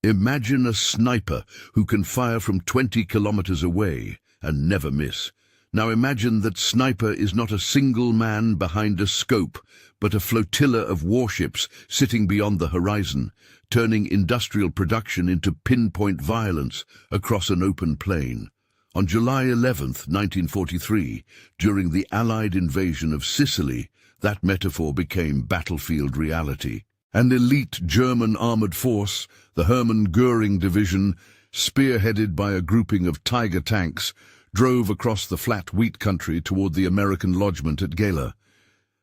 Imagine a sniper who can fire from 20 kilometers away and never miss. Now imagine that sniper is not a single man behind a scope, but a flotilla of warships sitting beyond the horizon, turning industrial production into pinpoint violence across an open plain. On July 11th, 1943, during the Allied invasion of Sicily, that metaphor became battlefield reality. An elite German armored force, the Hermann Göring Division, spearheaded by a grouping of Tiger tanks, drove across the flat wheat country toward the American lodgment at Gela.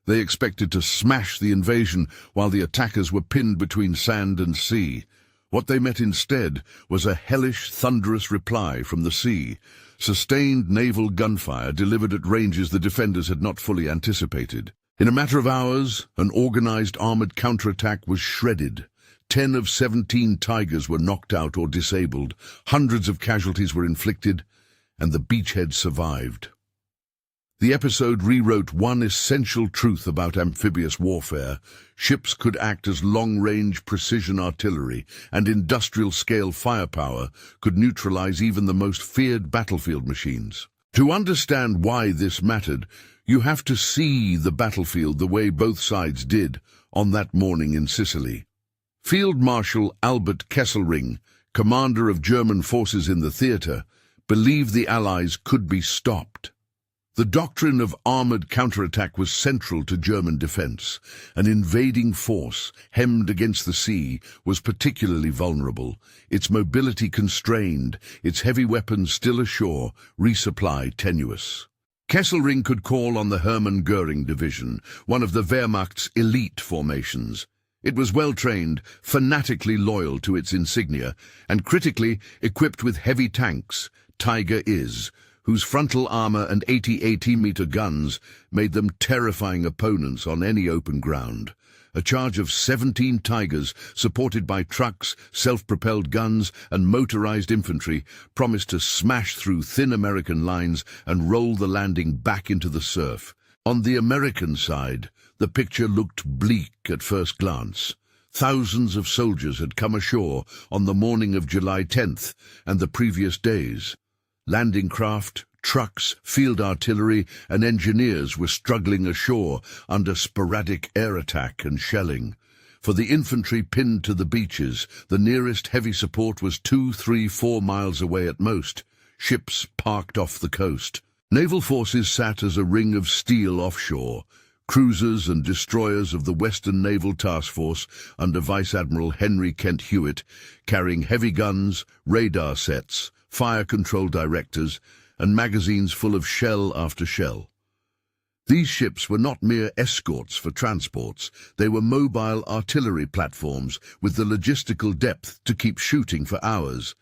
They expected to smash the invasion while the attackers were pinned between sand and sea. What they met instead was a hellish, thunderous reply from the sea, sustained naval gunfire delivered at ranges the defenders had not fully anticipated. In a matter of hours, an organized armored counterattack was shredded. 10 of 17 Tigers were knocked out or disabled, hundreds of casualties were inflicted, and the beachhead survived. The episode rewrote one essential truth about amphibious warfare. Ships could act as long-range precision artillery, and industrial-scale firepower could neutralize even the most feared battlefield machines. To understand why this mattered, you have to see the battlefield the way both sides did on that morning in Sicily. Field Marshal Albert Kesselring, commander of German forces in the theater, believed the Allies could be stopped. The doctrine of armored counterattack was central to German defense. An invading force, hemmed against the sea, was particularly vulnerable, its mobility constrained, its heavy weapons still ashore, resupply tenuous. Kesselring could call on the Hermann Göring Division, one of the Wehrmacht's elite formations. It was well-trained, fanatically loyal to its insignia, and critically equipped with heavy tanks, Tiger Is, whose frontal armor and 80-meter guns made them terrifying opponents on any open ground. A charge of 17 Tigers, supported by trucks, self-propelled guns, and motorized infantry, promised to smash through thin American lines and roll the landing back into the surf. On the American side, the picture looked bleak at first glance. Thousands of soldiers had come ashore on the morning of July 10th and the previous days. Landing craft, trucks, field artillery, and engineers were struggling ashore under sporadic air attack and shelling. For the infantry pinned to the beaches, the nearest heavy support was 2, 3, 4 miles away at most, ships parked off the coast. Naval forces sat as a ring of steel offshore. Cruisers and destroyers of the Western Naval Task Force under Vice Admiral Henry Kent Hewitt, carrying heavy guns, radar sets, fire control directors, and magazines full of shell after shell. These ships were not mere escorts for transports, they were mobile artillery platforms with the logistical depth to keep shooting for hours.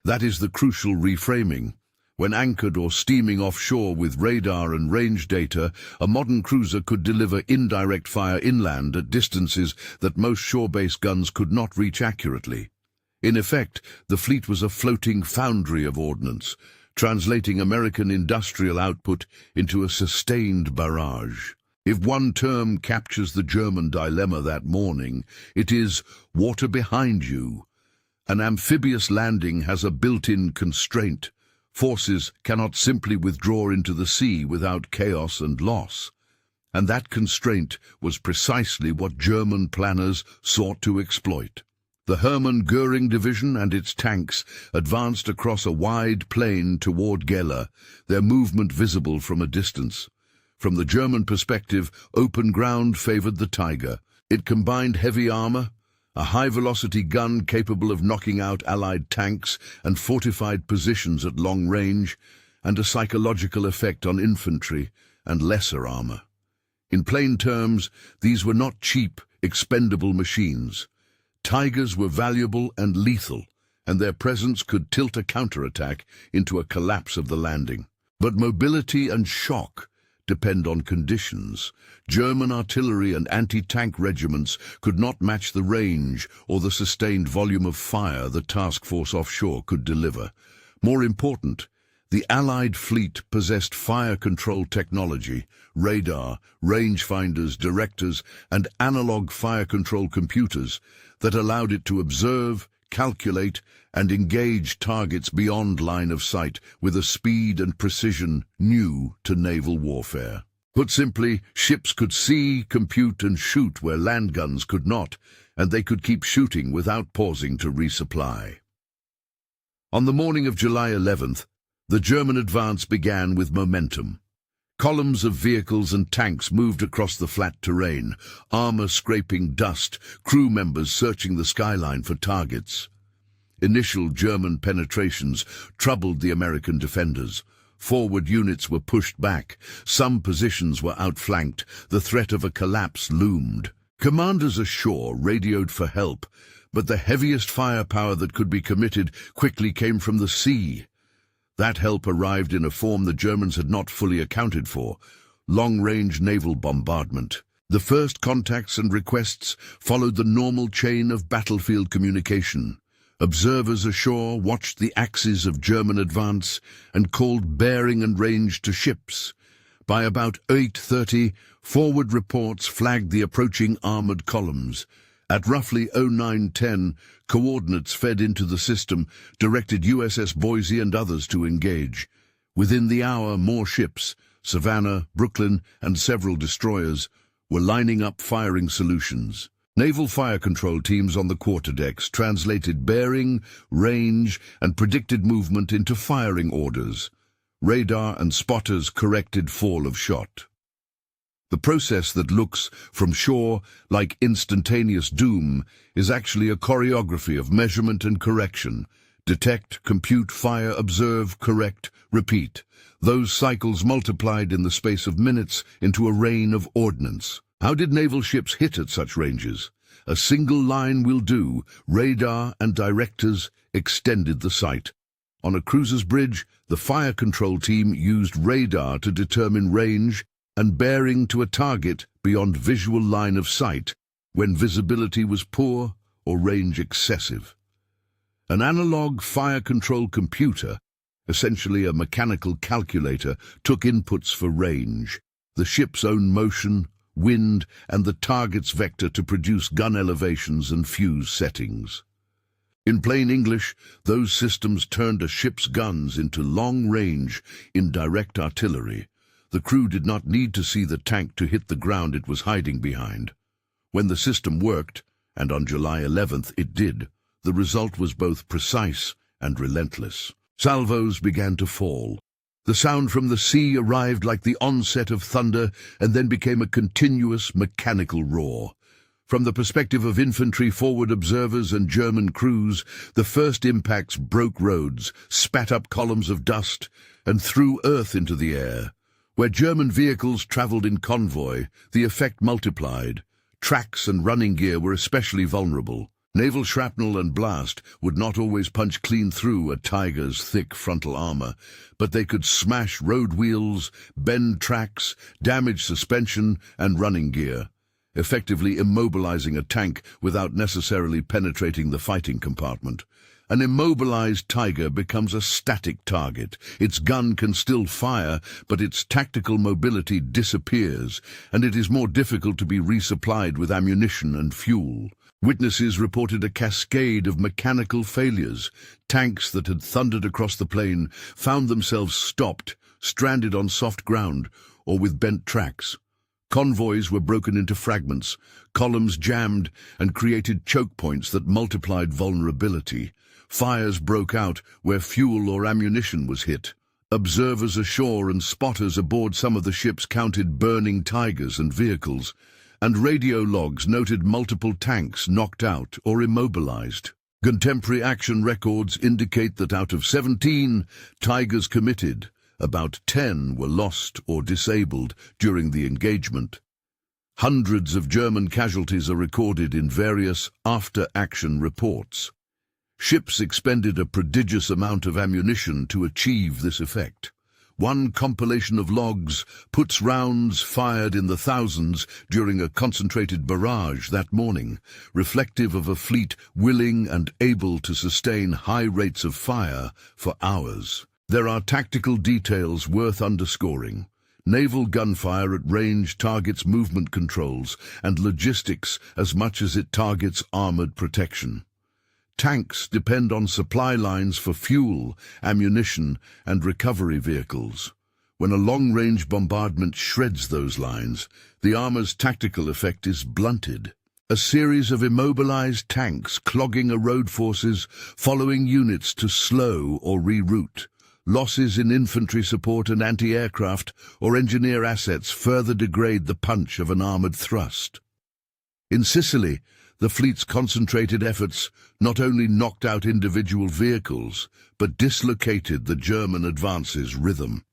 That is the crucial reframing. When anchored or steaming offshore with radar and range data, a modern cruiser could deliver indirect fire inland at distances that most shore-based guns could not reach accurately. In effect, the fleet was a floating foundry of ordnance, translating American industrial output into a sustained barrage. If one term captures the German dilemma that morning, it is water behind you. An amphibious landing has a built-in constraint. Forces cannot simply withdraw into the sea without chaos and loss. And that constraint was precisely what German planners sought to exploit. The Hermann Göring Division and its tanks advanced across a wide plain toward Gela, their movement visible from a distance. From the German perspective, open ground favored the Tiger. It combined heavy armor, a high-velocity gun capable of knocking out Allied tanks and fortified positions at long range, and a psychological effect on infantry and lesser armor. In plain terms, these were not cheap, expendable machines. Tigers were valuable and lethal, and their presence could tilt a counterattack into a collapse of the landing. But mobility and shock depend on conditions. German artillery and anti-tank regiments could not match the range or the sustained volume of fire the task force offshore could deliver. More important, the Allied fleet possessed fire control technology, radar, rangefinders, directors, and analog fire control computers that allowed it to observe, calculate, and engage targets beyond line of sight with a speed and precision new to naval warfare. Put simply, ships could see, compute, and shoot where land guns could not, and they could keep shooting without pausing to resupply. On the morning of July 11th, the German advance began with momentum. Columns of vehicles and tanks moved across the flat terrain, armor scraping dust, crew members searching the skyline for targets. Initial German penetrations troubled the American defenders. Forward units were pushed back, some positions were outflanked, the threat of a collapse loomed. Commanders ashore radioed for help, but the heaviest firepower that could be committed quickly came from the sea. That help arrived in a form the Germans had not fully accounted for: long-range naval bombardment. The first contacts and requests followed the normal chain of battlefield communication. Observers ashore watched the axes of German advance and called bearing and range to ships. By about 8:30, forward reports flagged the approaching armored columns. At roughly 09:10, coordinates fed into the system directed USS Boise and others to engage. Within the hour, more ships, Savannah, Brooklyn, and several destroyers, were lining up firing solutions. Naval fire control teams on the quarterdecks translated bearing, range, and predicted movement into firing orders. Radar and spotters corrected fall of shot. The process that looks, from shore, like instantaneous doom is actually a choreography of measurement and correction. Detect, compute, fire, observe, correct, repeat. Those cycles multiplied in the space of minutes into a rain of ordnance. How did naval ships hit at such ranges? A single line will do. Radar and directors extended the sight. On a cruiser's bridge, the fire control team used radar to determine range and bearing to a target beyond visual line of sight when visibility was poor or range excessive. An analog fire control computer, essentially a mechanical calculator, took inputs for range, the ship's own motion, wind, and the target's vector to produce gun elevations and fuse settings. In plain English, those systems turned a ship's guns into long-range, indirect artillery. The crew did not need to see the tank to hit the ground it was hiding behind. When the system worked, and on July 11th it did, the result was both precise and relentless. Salvos began to fall. The sound from the sea arrived like the onset of thunder and then became a continuous mechanical roar. From the perspective of infantry forward observers and German crews, the first impacts broke roads, spat up columns of dust, and threw earth into the air. Where German vehicles traveled in convoy, the effect multiplied. Tracks and running gear were especially vulnerable. Naval shrapnel and blast would not always punch clean through a Tiger's thick frontal armor, but they could smash road wheels, bend tracks, damage suspension and running gear, effectively immobilizing a tank without necessarily penetrating the fighting compartment. An immobilized Tiger becomes a static target. Its gun can still fire, but its tactical mobility disappears, and it is more difficult to be resupplied with ammunition and fuel. Witnesses reported a cascade of mechanical failures. Tanks that had thundered across the plain found themselves stopped, stranded on soft ground, or with bent tracks. Convoys were broken into fragments, columns jammed, and created choke points that multiplied vulnerability. Fires broke out where fuel or ammunition was hit. Observers ashore and spotters aboard some of the ships counted burning Tigers and vehicles, and radio logs noted multiple tanks knocked out or immobilized. Contemporary action records indicate that out of 17 Tigers committed, about 10 were lost or disabled during the engagement. Hundreds of German casualties are recorded in various after-action reports. Ships expended a prodigious amount of ammunition to achieve this effect. One compilation of logs puts rounds fired in the thousands during a concentrated barrage that morning, reflective of a fleet willing and able to sustain high rates of fire for hours. There are tactical details worth underscoring. Naval gunfire at range targets movement controls and logistics as much as it targets armored protection. tanks depend on supply lines for fuel, ammunition, and recovery vehicles. When a long-range bombardment shreds those lines, the armor's tactical effect is blunted. A series of immobilized tanks clogging a road forces, following units to slow or reroute. Losses in infantry support and anti-aircraft or engineer assets further degrade the punch of an armored thrust. In Sicily, the fleet's concentrated efforts not only knocked out individual vehicles, but dislocated the German advance's rhythm.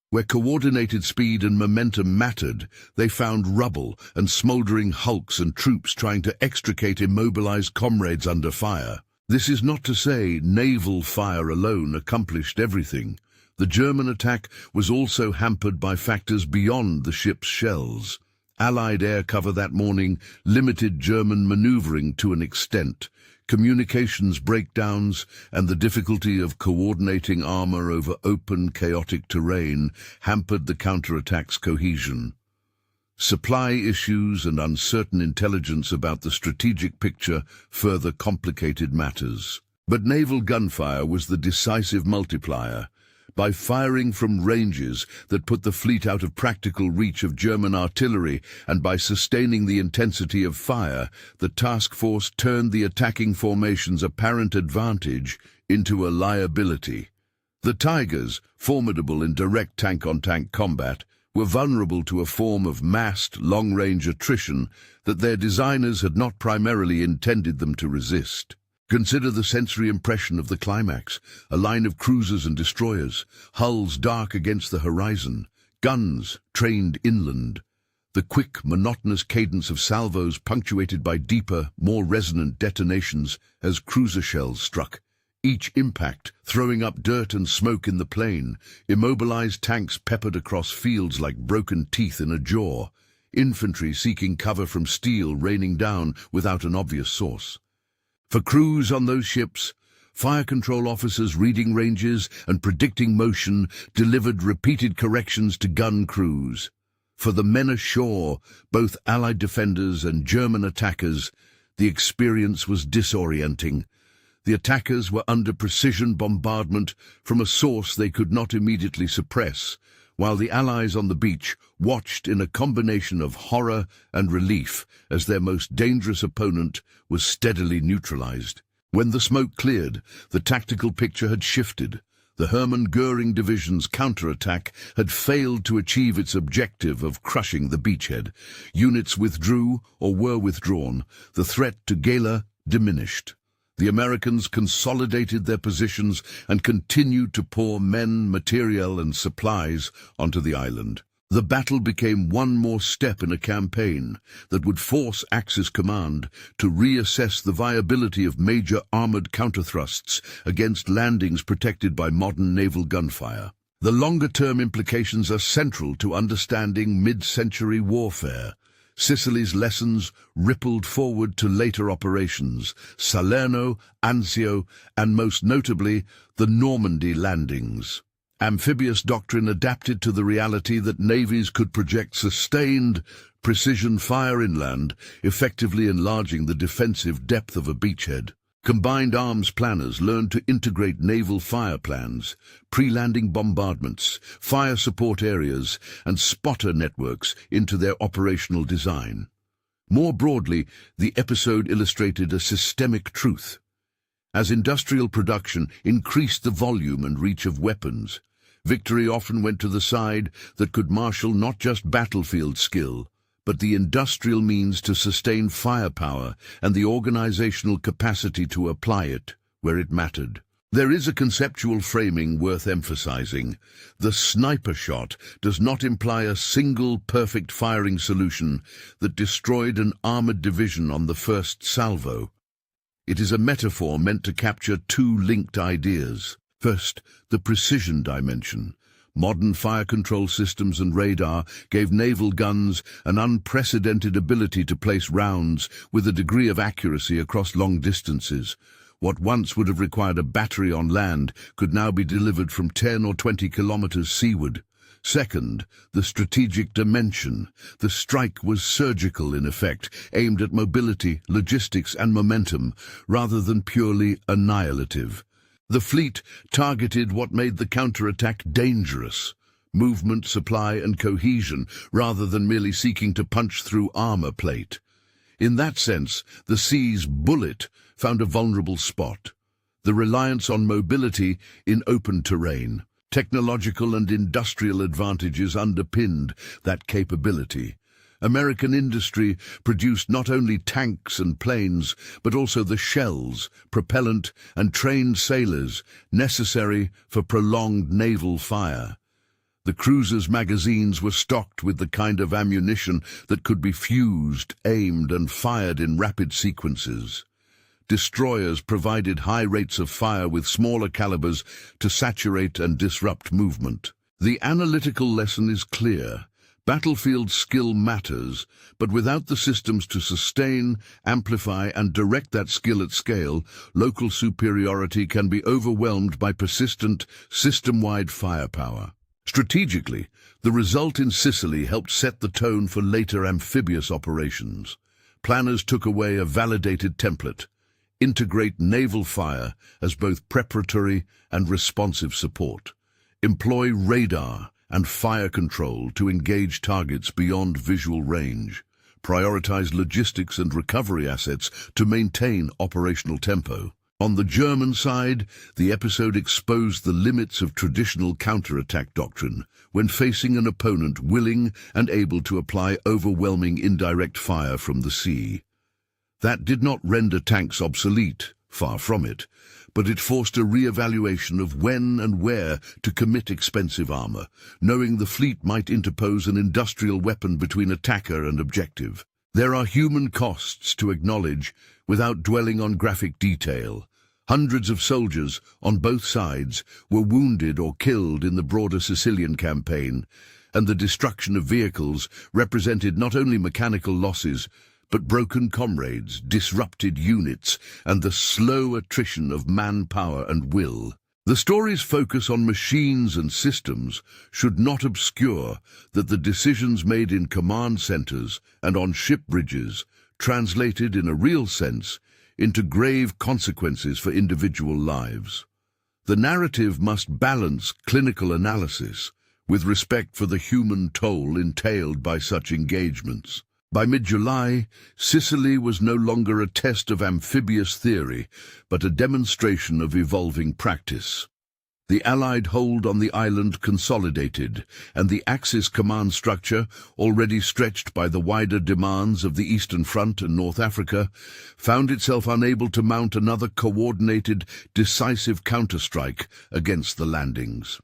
Where coordinated speed and momentum mattered, they found rubble and smouldering hulks and troops trying to extricate immobilized comrades under fire. This is not to say naval fire alone accomplished everything. The German attack was also hampered by factors beyond the ship's shells. Allied air cover that morning limited German maneuvering to an extent. Communications breakdowns and the difficulty of coordinating armor over open, chaotic terrain hampered the counterattack's cohesion. Supply issues and uncertain intelligence about the strategic picture further complicated matters. But naval gunfire was the decisive multiplier. By firing from ranges that put the fleet out of practical reach of German artillery and by sustaining the intensity of fire, the task force turned the attacking formation's apparent advantage into a liability. The Tigers, formidable in direct tank-on-tank combat, were vulnerable to a form of massed, long-range attrition that their designers had not primarily intended them to resist. Consider the sensory impression of the climax, a line of cruisers and destroyers, hulls dark against the horizon, guns trained inland. The quick, monotonous cadence of salvos punctuated by deeper, more resonant detonations as cruiser shells struck. Each impact throwing up dirt and smoke in the plain, immobilized tanks peppered across fields like broken teeth in a jaw, infantry seeking cover from steel raining down without an obvious source. For crews on those ships, fire control officers reading ranges and predicting motion delivered repeated corrections to gun crews. For the men ashore, both Allied defenders and German attackers, the experience was disorienting. The attackers were under precision bombardment from a source they could not immediately suppress, while the Allies on the beach watched in a combination of horror and relief as their most dangerous opponent was steadily neutralized. When the smoke cleared, the tactical picture had shifted. The Hermann Göring Division's counterattack had failed to achieve its objective of crushing the beachhead. Units withdrew or were withdrawn. The threat to Gela diminished. The Americans consolidated their positions and continued to pour men, materiel, and supplies onto the island. The battle became one more step in a campaign that would force Axis Command to reassess the viability of major armored counterthrusts against landings protected by modern naval gunfire. The longer-term implications are central to understanding mid-century warfare. Sicily's lessons rippled forward to later operations, Salerno, Anzio, and most notably, the Normandy landings. Amphibious doctrine adapted to the reality that navies could project sustained, precision fire inland, effectively enlarging the defensive depth of a beachhead. Combined arms planners learned to integrate naval fire plans, pre-landing bombardments, fire support areas, and spotter networks into their operational design. More broadly, the episode illustrated a systemic truth. As industrial production increased the volume and reach of weapons, victory often went to the side that could marshal not just battlefield skill, but the industrial means to sustain firepower and the organizational capacity to apply it where it mattered. There is a conceptual framing worth emphasizing. The sniper shot does not imply a single perfect firing solution that destroyed an armored division on the first salvo. It is a metaphor meant to capture two linked ideas. First, the precision dimension. Modern fire control systems and radar gave naval guns an unprecedented ability to place rounds with a degree of accuracy across long distances. What once would have required a battery on land could now be delivered from 10 or 20 kilometers seaward. Second, the strategic dimension. The strike was surgical in effect, aimed at mobility, logistics and momentum, rather than purely annihilative. The fleet targeted what made the counterattack dangerous: movement, supply and cohesion, rather than merely seeking to punch through armor plate. In that sense, the sea's bullet found a vulnerable spot: the reliance on mobility in open terrain. Technological and industrial advantages underpinned that capability. American industry produced not only tanks and planes, but also the shells, propellant and trained sailors necessary for prolonged naval fire. The cruisers' magazines were stocked with the kind of ammunition that could be fused, aimed and fired in rapid sequences. Destroyers provided high rates of fire with smaller calibers to saturate and disrupt movement. The analytical lesson is clear. Battlefield skill matters, but without the systems to sustain, amplify and direct that skill at scale, local superiority can be overwhelmed by persistent, system-wide firepower. Strategically, the result in Sicily helped set the tone for later amphibious operations. Planners took away a validated template: integrate naval fire as both preparatory and responsive support. Employ radar and fire control to engage targets beyond visual range. Prioritize logistics and recovery assets to maintain operational tempo. On the German side, the episode exposed the limits of traditional counterattack doctrine when facing an opponent willing and able to apply overwhelming indirect fire from the sea. That did not render tanks obsolete, far from it, but it forced a re-evaluation of when and where to commit expensive armor, knowing the fleet might interpose an industrial weapon between attacker and objective. There are human costs to acknowledge without dwelling on graphic detail. Hundreds of soldiers on both sides were wounded or killed in the broader Sicilian campaign, and the destruction of vehicles represented not only mechanical losses, but broken comrades, disrupted units, and the slow attrition of manpower and will. The story's focus on machines and systems should not obscure that the decisions made in command centers and on ship bridges translated in a real sense into grave consequences for individual lives. The narrative must balance clinical analysis with respect for the human toll entailed by such engagements. By mid-July, Sicily was no longer a test of amphibious theory, but a demonstration of evolving practice. The Allied hold on the island consolidated, and the Axis command structure, already stretched by the wider demands of the Eastern Front and North Africa, found itself unable to mount another coordinated, decisive counterstrike against the landings.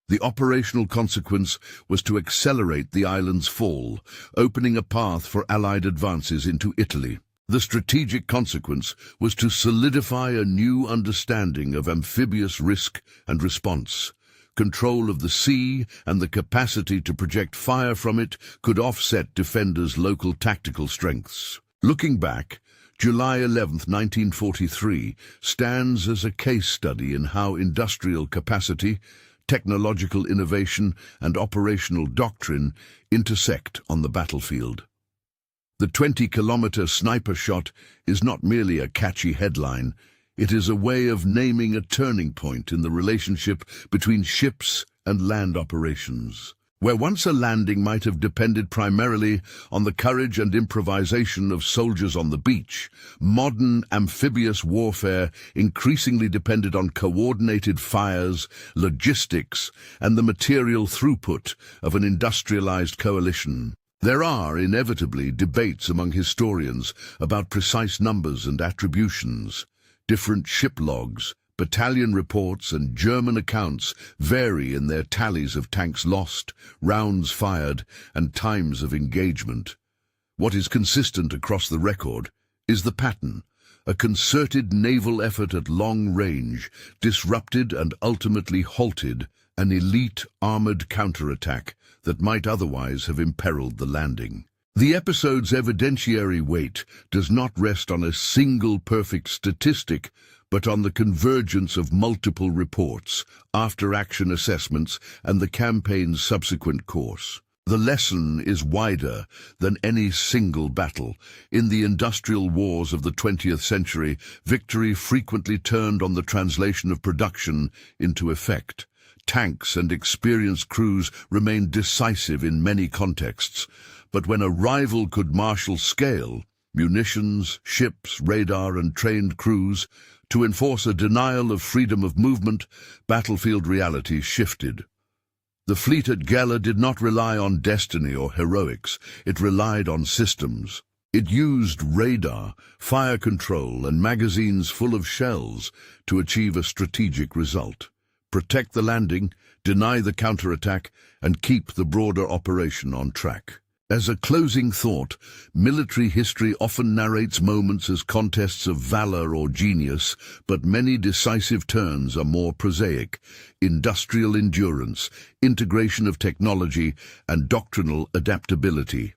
The operational consequence was to accelerate the island's fall, opening a path for Allied advances into Italy. The strategic consequence was to solidify a new understanding of amphibious risk and response. Control of the sea and the capacity to project fire from it could offset defenders' local tactical strengths. Looking back, July 11, 1943 stands as a case study in how industrial capacity, technological innovation and operational doctrine intersect on the battlefield. The 20-kilometer sniper shot is not merely a catchy headline, it is a way of naming a turning point in the relationship between ships and land operations. Where once a landing might have depended primarily on the courage and improvisation of soldiers on the beach, modern amphibious warfare increasingly depended on coordinated fires, logistics, and the material throughput of an industrialized coalition. There are inevitably debates among historians about precise numbers and attributions. Different ship logs, battalion reports and German accounts vary in their tallies of tanks lost, rounds fired, and times of engagement. What is consistent across the record is the pattern: a concerted naval effort at long range disrupted and ultimately halted an elite armored counterattack that might otherwise have imperiled the landing. The episode's evidentiary weight does not rest on a single perfect statistic, but on the convergence of multiple reports, after-action assessments, and the campaign's subsequent course. The lesson is wider than any single battle. In the industrial wars of the 20th century, victory frequently turned on the translation of production into effect. Tanks and experienced crews remained decisive in many contexts, but when a rival could marshal scale, munitions, ships, radar, and trained crews to enforce a denial of freedom of movement, battlefield reality shifted. The fleet at Gela did not rely on destiny or heroics, it relied on systems. It used radar, fire control, and magazines full of shells to achieve a strategic result. Protect the landing, deny the counterattack, and keep the broader operation on track. As a closing thought, military history often narrates moments as contests of valor or genius, but many decisive turns are more prosaic: industrial endurance, integration of technology, and doctrinal adaptability.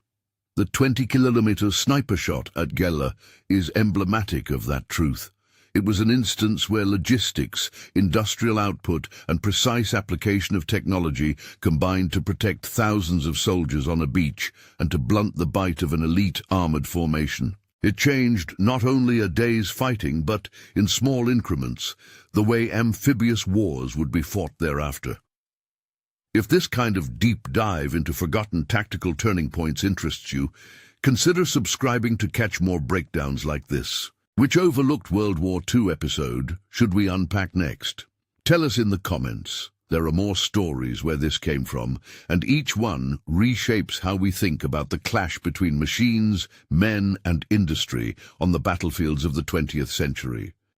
The 20-kilometer sniper shot at Gela is emblematic of that truth. It was an instance where logistics, industrial output, and precise application of technology combined to protect thousands of soldiers on a beach and to blunt the bite of an elite armored formation. It changed not only a day's fighting, but, in small increments, the way amphibious wars would be fought thereafter. If this kind of deep dive into forgotten tactical turning points interests you, consider subscribing to catch more breakdowns like this. Which overlooked World War II episode should we unpack next? Tell us in the comments. There are more stories where this came from, and each one reshapes how we think about the clash between machines, men, and industry on the battlefields of the 20th century.